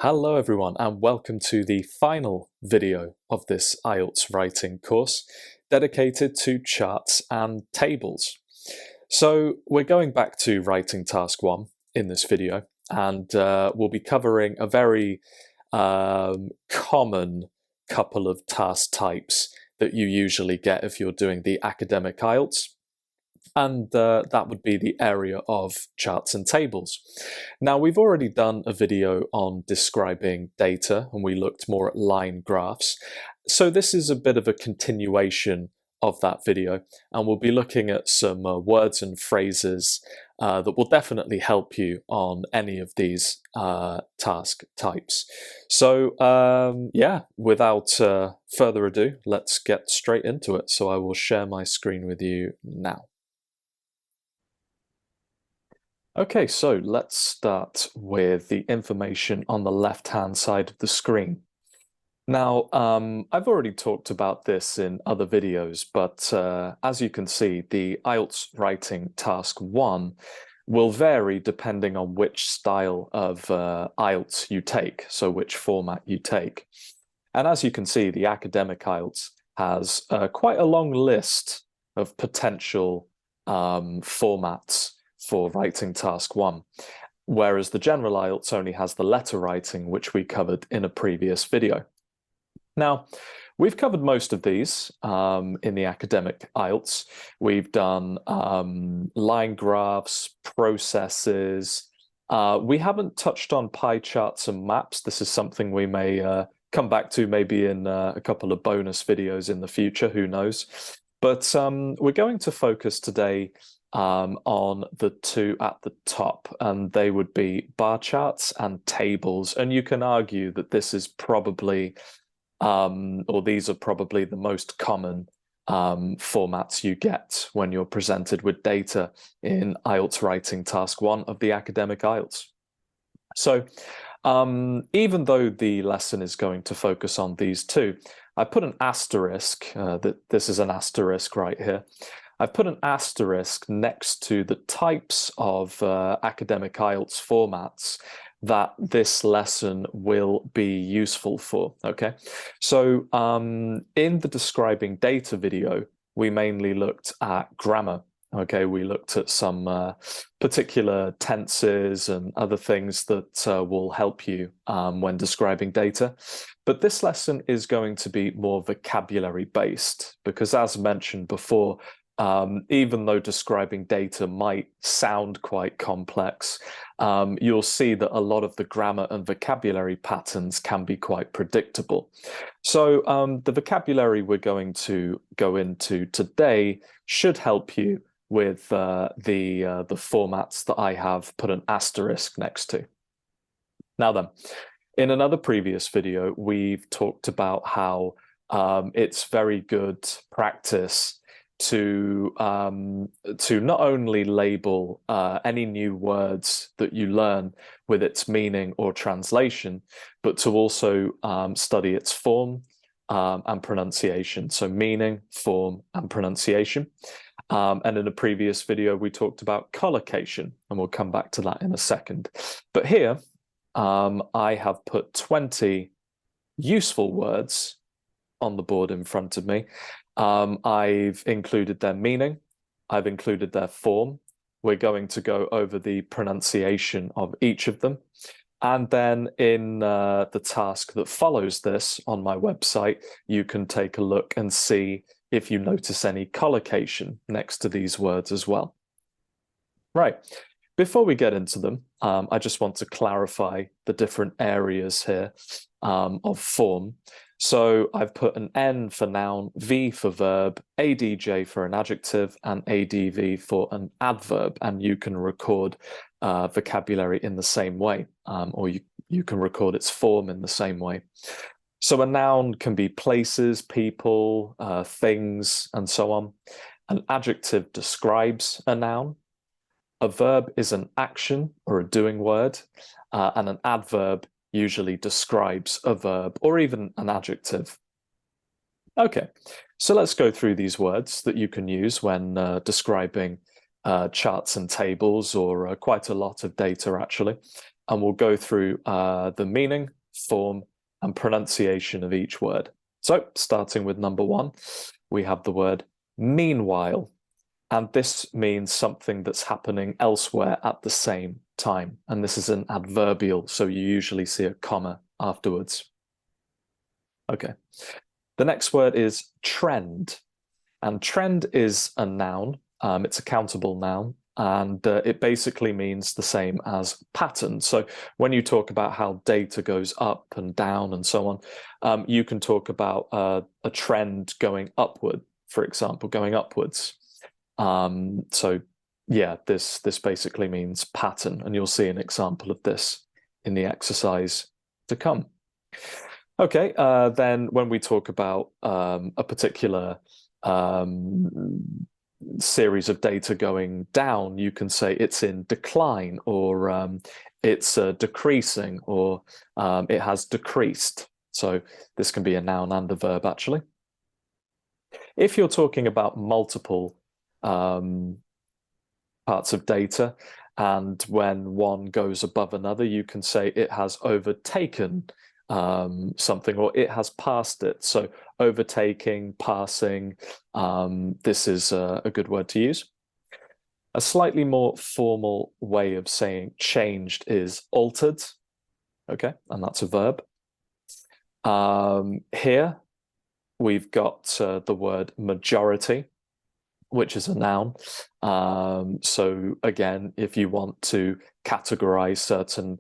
Hello everyone and welcome to the final video of this IELTS writing course dedicated to charts and tables. So we're going back to writing task 1 in this video, and we'll be covering a very common couple of task types that you usually get if you're doing the academic IELTS. And that would be the area of charts and tables. Now, we've already done a video on describing data, and we looked more at line graphs. So this is a bit of a continuation of that video, and we'll be looking at some words and phrases that will definitely help you on any of these task types. So yeah, without further ado, let's get straight into it. So I will share my screen with you now. Okay, so let's start with the information on the left-hand side of the screen. Now, I've already talked about this in other videos, but as you can see, the IELTS writing task 1 will vary depending on which style of IELTS you take, so which format you take. And as you can see, the academic IELTS has quite a long list of potential formats for writing task 1, whereas the general IELTS only has the letter writing, which we covered in a previous video. Now, we've covered most of these in the academic IELTS. We've done line graphs, processes. We haven't touched on pie charts and maps. This is something we may come back to maybe in a couple of bonus videos in the future, who knows. But we're going to focus today on the two at the top, and they would be bar charts and tables. And you can argue that this is probably, or these are probably the most common formats you get when you're presented with data in IELTS writing task 1 of the academic IELTS. So even though the lesson is going to focus on these two, I put an asterisk, that this is an asterisk right here. I've put an asterisk next to the types of academic IELTS formats that this lesson will be useful for, okay? So in the describing data video, we mainly looked at grammar, okay? We looked at some particular tenses and other things that will help you when describing data. But this lesson is going to be more vocabulary based because, as mentioned before, even though describing data might sound quite complex, you'll see that a lot of the grammar and vocabulary patterns can be quite predictable. So the vocabulary we're going to go into today should help you with the formats that I have put an asterisk next to. Now then, in another previous video, we've talked about how it's very good practice to not only label any new words that you learn with its meaning or translation, but to also study its form and pronunciation. So meaning, form, and pronunciation. And in a previous video, we talked about collocation, and we'll come back to that in a second. But here, I have put 20 useful words on the board in front of me. I've included their meaning, I've included their form. We're going to go over the pronunciation of each of them. And then in the task that follows this on my website, you can take a look and see if you notice any collocation next to these words as well. Right, before we get into them, I just want to clarify the different areas here of form. So I've put an N for noun, V for verb, ADJ for an adjective, and ADV for an adverb. And you can record vocabulary in the same way, or you can record its form in the same way. So a noun can be places, people, things, and so on. An adjective describes a noun. A verb is an action or a doing word, and an adverb usually describes a verb or even an adjective. Okay, so let's go through these words that you can use when describing charts and tables, or quite a lot of data actually. and we'll go through the meaning, form, and pronunciation of each word. So, starting with number one, we have the word meanwhile. And this means something that's happening elsewhere at the same time. And this is an adverbial, so you usually see a comma afterwards. Okay. The next word is trend. And trend is a noun. It's a countable noun. And it basically means the same as pattern. So when you talk about how data goes up and down and so on, you can talk about a trend going upward, for example, going upwards. So yeah, this basically means pattern, and you'll see an example of this in the exercise to come. Okay, then when we talk about a particular series of data going down, you can say it's in decline, or it's decreasing, or it has decreased. So this can be a noun and a verb, actually. If you're talking about multiple parts of data, and when one goes above another, you can say it has overtaken something, or it has passed it. So overtaking, passing, this is a good word to use. A slightly more formal way of saying changed is altered. Okay, and that's a verb. Here we've got the word majority, which is a noun. So again, if you want to categorize certain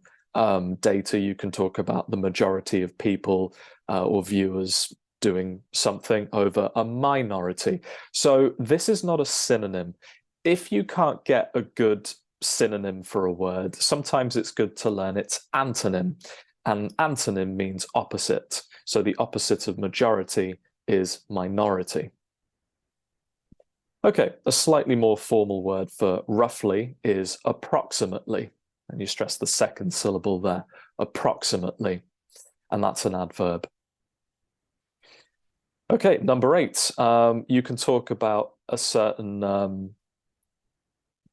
data, you can talk about the majority of people or viewers doing something over a minority. So this is not a synonym. If you can't get a good synonym for a word, sometimes it's good to learn its antonym. And antonym means opposite. So the opposite of majority is minority. Okay, a slightly more formal word for roughly is approximately. And you stress the second syllable there, approximately. And that's an adverb. Okay, number 8. You can talk about a certain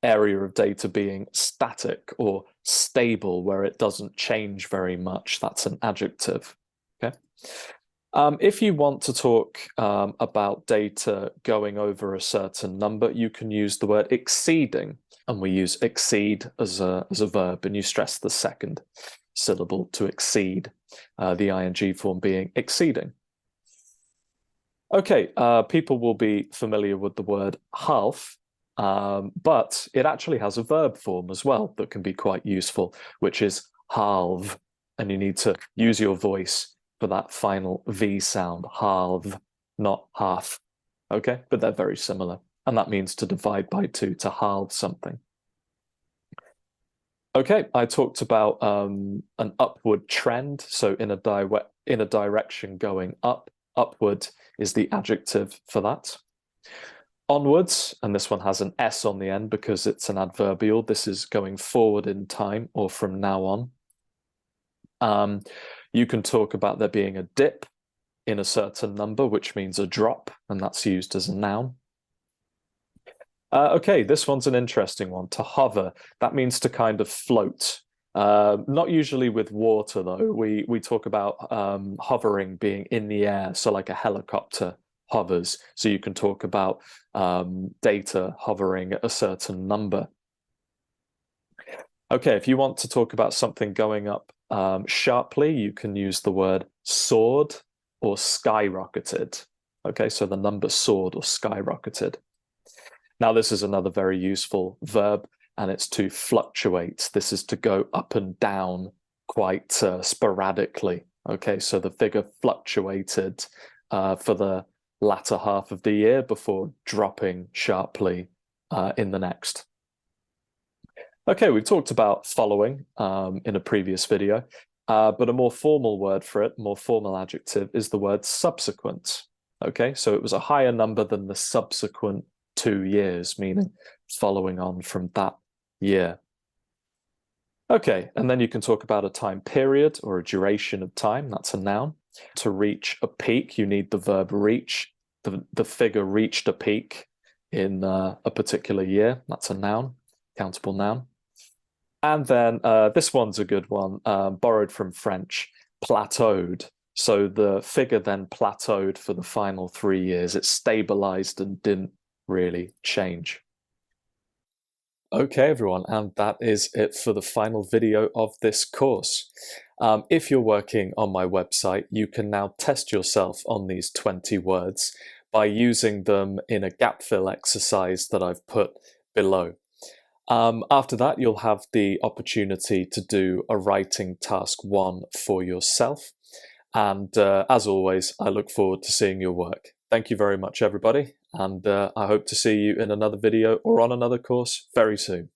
area of data being static or stable, where it doesn't change very much. That's an adjective. Okay. If you want to talk about data going over a certain number, you can use the word exceeding, and we use exceed as a verb, and you stress the second syllable to exceed, the ing form being exceeding. Okay, people will be familiar with the word half, but it actually has a verb form as well that can be quite useful, which is halve, and you need to use your voice for that final V sound, halve, not half. Okay, but they're very similar, and that means to divide by 2, to halve something. Okay, I talked about an upward trend, so in a direction going up. Upward is the adjective for that. Onwards, and this one has an S on the end because it's an adverbial. This is going forward in time, or from now on. You can talk about there being a dip in a certain number, which means a drop, and that's used as a noun. Okay, this one's an interesting one. To hover, that means to kind of float. Not usually with water, though. We talk about hovering being in the air, so like a helicopter hovers. So you can talk about data hovering at a certain number. Okay, if you want to talk about something going up sharply, you can use the word soared or skyrocketed. Okay, so the number soared or skyrocketed. Now, this is another very useful verb, and it's to fluctuate. This is to go up and down quite sporadically. Okay, so the figure fluctuated for the latter half of the year before dropping sharply in the next. Okay, we've talked about following in a previous video, but a more formal word for it, more formal adjective, is the word subsequent. Okay, so it was a higher number than the subsequent 2 years, meaning following on from that year. Okay, and then you can talk about a time period or a duration of time. That's a noun. To reach a peak, you need the verb reach. The figure reached a peak in a particular year. That's a noun, countable noun. And then this one's a good one, borrowed from French, plateaued. So the figure then plateaued for the final 3 years. It stabilized and didn't really change. Okay, everyone, and that is it for the final video of this course. If you're working on my website, you can now test yourself on these 20 words by using them in a gap fill exercise that I've put below. After that, you'll have the opportunity to do a writing task 1 for yourself. And as always, I look forward to seeing your work. Thank you very much, everybody. And I hope to see you in another video or on another course very soon.